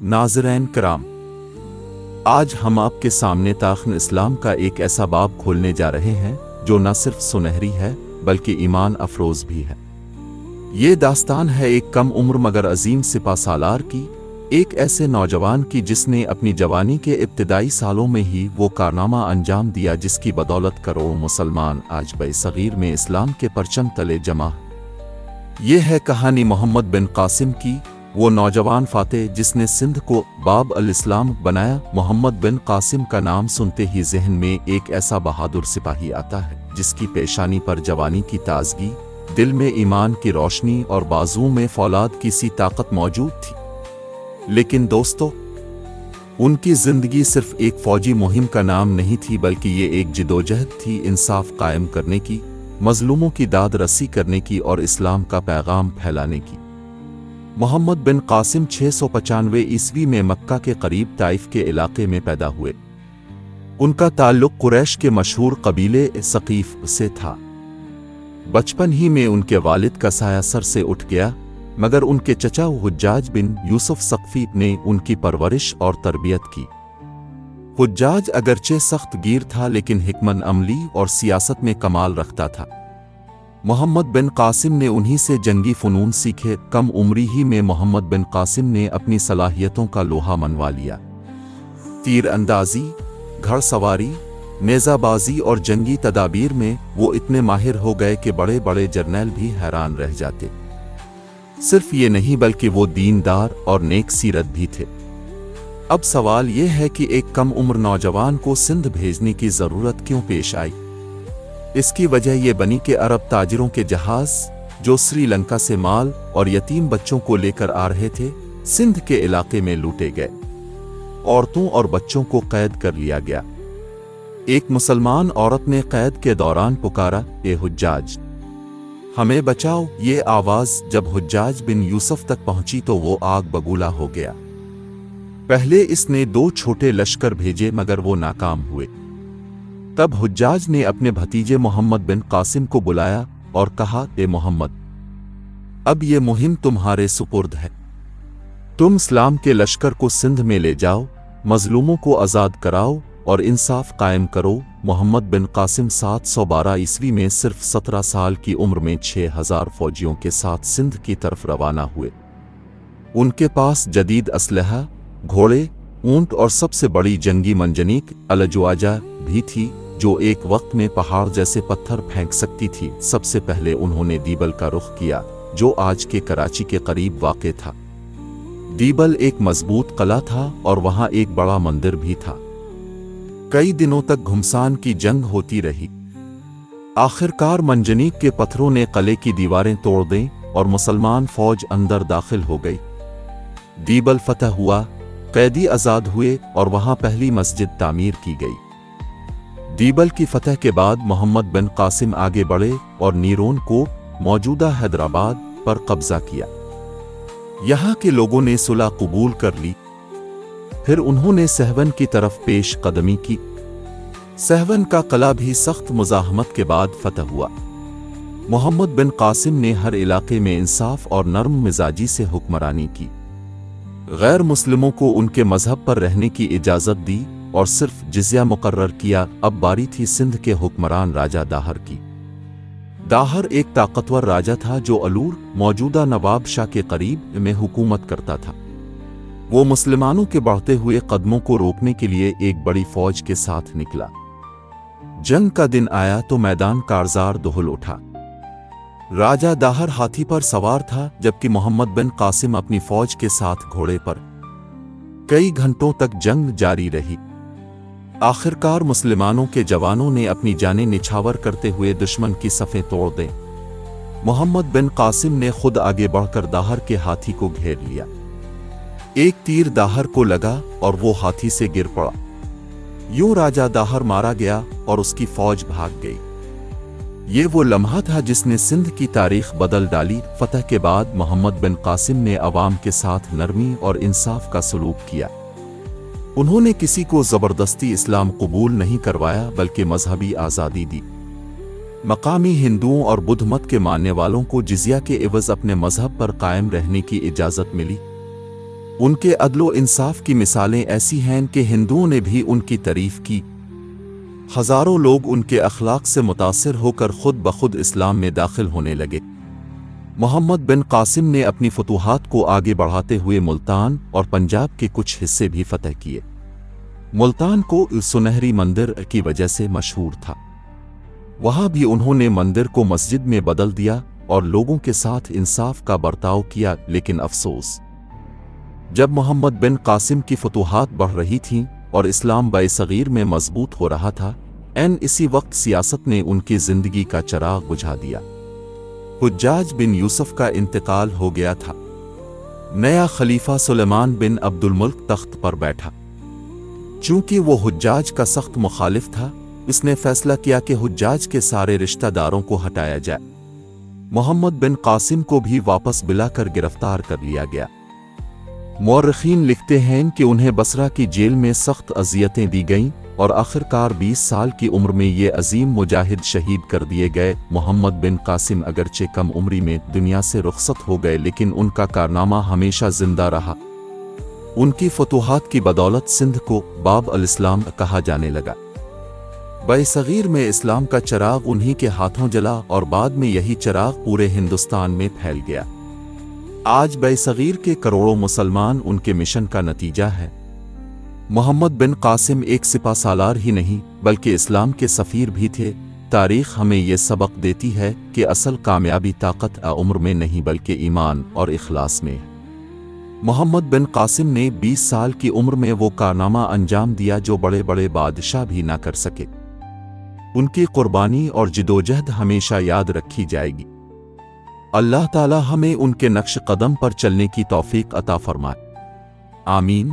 नाज़रीन کرام، आज हम आपके सामने तारीख़ इस्लाम का एक ऐसा बाब खोलने जा रहे हैं जो न सिर्फ सुनहरी है बल्कि ईमान अफरोज़ भी है। ये दास्तान है एक कम उम्र मगर अजीम सिपा सालार की, एक ऐसे नौजवान की जिसने अपनी जवानी के इब्तिदाई सालों में ही वो कारनामा अंजाम दिया जिसकी बदौलत करोड़ों मुसलमान आज बे-सगीर में इस्लाम के परचम तले जमा। ये है कहानी मोहम्मद बिन कासिम की, वो नौजवान फातेह जिसने सिंध को बाब अल इस्लाम बनाया। मोहम्मद बिन कासिम का नाम सुनते ही जहन में एक ऐसा बहादुर सिपाही आता है जिसकी पेशानी पर जवानी की ताजगी, दिल में ईमान की रोशनी और बाजू में फौलाद की सी ताकत मौजूद थी। लेकिन दोस्तों, उनकी जिंदगी सिर्फ एक फौजी मुहिम का नाम नहीं थी बल्कि ये एक जिदोजहद थी इंसाफ कायम करने की, मजलूमों की दाद रसी करने की और इस्लाम का पैगाम फैलाने की। मोहम्मद बिन कासिम 695 ईस्वी में मक्का के करीब ताइफ के इलाके में पैदा हुए। उनका ताल्लुक कुरैश के मशहूर कबीले सकीफ से था। बचपन ही में उनके वालिद का साया सर से उठ गया, मगर उनके चचा हुज्जाज बिन यूसुफ सक़फ़ी ने उनकी परवरिश और तरबियत की। हुज्जाज अगरचे सख्त गिर था लेकिन हिकमत अमली और सियासत में कमाल रखता था। मोहम्मद बिन कासिम ने उन्हीं से जंगी फ़नून सीखे। कम उम्री ही में मोहम्मद बिन कासिम ने अपनी सलाहियतों का लोहा मनवा लिया। तीर अंदाजी, घड़सवारी, नेज़ाबाजी और जंगी तदाबीर में वो इतने माहिर हो गए कि बड़े बड़े जर्नैल भी हैरान रह जाते। सिर्फ ये नहीं बल्कि वो दीनदार और नेक सीरत भी थे। अब सवाल ये है कि एक कम उम्र नौजवान को सिंध भेजने की ज़रूरत क्यों पेश आई? इसकी वजह ये बनी कि अरब ताजिरों के जहाज जो श्रीलंका से माल और यतीम बच्चों को लेकर आ रहे थे, सिंध के इलाके में लूटे गए। औरतों और बच्चों को कैद कर लिया गया। एक मुसलमान औरत ने कैद के दौरान पुकारा, ए हुज्जाज, हमें बचाओ। ये आवाज जब हुज्जाज बिन यूसुफ तक पहुंची तो वो आग बबूला हो गया। पहले इसने 2 छोटे लश्कर भेजे मगर वो नाकाम हुए। तब हुज्जाज ने अपने भतीजे मोहम्मद बिन कासिम को बुलाया और कहा, ए मोहम्मद, अब ये मुहिम तुम्हारे सुपुर्द है। तुम इस्लाम के लश्कर को सिंध में ले जाओ, मजलूमों को आज़ाद कराओ और इंसाफ कायम करो। मोहम्मद बिन कासिम 712 ईस्वी में सिर्फ 17 साल की उम्र में 6000 फौजियों के साथ सिंध की तरफ रवाना हुए। उनके पास जदीद असलहा, घोड़े, ऊंट और सबसे बड़ी जंगी मंजनीक अलजुआजा भी थी जो एक वक्त में पहाड़ जैसे पत्थर फेंक सकती थी। सबसे पहले उन्होंने दीबल का रुख किया जो आज के कराची के करीब वाक़ था। दीबल एक मजबूत किला था और वहां एक बड़ा मंदिर भी था। कई दिनों तक घुमसान की जंग होती रही। आखिरकार मंजनीक के पत्थरों ने किले की दीवारें तोड़ दी और मुसलमान फौज अंदर दाखिल हो गई। दीबल फतह हुआ, कैदी आज़ाद हुए और वहां पहली मस्जिद तामीर की गई। दीबल की फतह के बाद मोहम्मद बिन कासिम आगे बढ़े और नीरोन को मौजूदा हैदराबाद पर कब्जा किया। यहाँ के लोगों ने सुलह कबूल कर ली। फिर उन्होंने सहवन की तरफ पेश कदमी की। सहवन का किला भी सख्त मुज़ाहमत के बाद फतह हुआ। मोहम्मद बिन कासिम ने हर इलाके में इंसाफ और नर्म मिजाजी से हुक्मरानी की। गैर मुस्लिमों को उनके मजहब पर रहने की इजाज़त दी और सिर्फ जिज़्या मुकर्रर किया। अब बारी थी सिंध के हुक्मरान राजा दाहर की। दाहर एक ताकतवर राजा था जो अलूर, मौजूदा नवाब शाह के करीब में हुकूमत करता था। वो मुसलमानों के बढ़ते हुए कदमों को रोकने के लिए एक बड़ी फौज के साथ निकला। जंग का दिन आया तो मैदान कारजार दोहल उठा। राजा दाहर हाथी पर सवार था जबकि मोहम्मद बिन कासिम अपनी फौज के साथ घोड़े पर। कई घंटों तक जंग जारी रही। आखिरकार मुसलमानों के जवानों ने अपनी जानें निछावर करते हुए दुश्मन की सफ़ें तोड़ दी। मोहम्मद बिन कासिम ने खुद आगे बढ़कर दाहर के हाथी को घेर लिया। एक तीर दाहर को लगा और वो हाथी से गिर पड़ा। यूं राजा दाहर मारा गया और उसकी फौज भाग गई। ये वो लम्हा था जिसने सिंध की तारीख बदल डाली। फतह के बाद मोहम्मद बिन कासिम ने अवाम के साथ नरमी और इंसाफ का सलूक किया। उन्होंने किसी को ज़बरदस्ती इस्लाम कबूल नहीं करवाया बल्कि मजहबी आज़ादी दी। मकामी हिंदुओं और बुद्ध मत के मानने वालों को जिज़िया के एवज़ अपने मजहब पर कायम रहने की इजाज़त मिली। ان کے عدل و انصاف کی مثالیں ایسی ہیں کہ ہندوؤں نے بھی ان کی تعریف کی۔ ہزاروں لوگ ان کے اخلاق سے متاثر ہو کر خود بخود اسلام میں داخل ہونے لگے۔ محمد بن قاسم نے اپنی فتوحات کو آگے بڑھاتے ہوئے ملتان اور پنجاب کے کچھ حصے بھی فتح کیے۔ ملتان کو سنہری مندر کی وجہ سے مشہور تھا۔ وہاں بھی انہوں نے مندر کو مسجد میں بدل دیا اور لوگوں کے ساتھ انصاف کا برتاؤ کیا، لیکن افسوس، جب محمد بن قاسم کی فتوحات بڑھ رہی تھیں اور اسلام صغیر میں مضبوط ہو رہا تھا، اسی وقت سیاست نے ان کی زندگی کا چراغ بجھا دیا۔ حجاج بن یوسف کا انتقال ہو گیا تھا۔ نیا خلیفہ سلیمان بن عبد الملک تخت پر بیٹھا۔ چونکہ وہ حجاج کا سخت مخالف تھا، اس نے فیصلہ کیا کہ حجاج کے سارے رشتہ داروں کو ہٹایا جائے۔ محمد بن قاسم کو بھی واپس بلا کر گرفتار کر لیا گیا۔ مورخین لکھتے ہیں کہ انہیں بصرہ کی جیل میں سخت اذیتیں دی گئیں اور آخرکار 20 سال کی عمر میں یہ عظیم مجاہد شہید کر دیے گئے۔ محمد بن قاسم اگرچہ کم عمری میں دنیا سے رخصت ہو گئے، لیکن ان کا کارنامہ ہمیشہ زندہ رہا۔ ان کی فتوحات کی بدولت سندھ کو باب الاسلام کہا جانے لگا۔ صغیر میں اسلام کا چراغ انہی کے ہاتھوں جلا اور بعد میں یہی چراغ پورے ہندوستان میں پھیل گیا۔ آج صغیر کے کروڑوں مسلمان ان کے مشن کا نتیجہ ہے۔ محمد بن قاسم ایک سپہ سالار ہی نہیں بلکہ اسلام کے سفیر بھی تھے۔ تاریخ ہمیں یہ سبق دیتی ہے کہ اصل کامیابی طاقت عمر میں نہیں بلکہ ایمان اور اخلاص میں ہے۔ محمد بن قاسم نے 20 سال کی عمر میں وہ کارنامہ انجام دیا جو بڑے بڑے بادشاہ بھی نہ کر سکے۔ ان کی قربانی اور جدوجہد ہمیشہ یاد رکھی جائے گی۔ اللہ تعالی ہمیں ان کے نقش قدم پر چلنے کی توفیق عطا فرمائے۔ آمین۔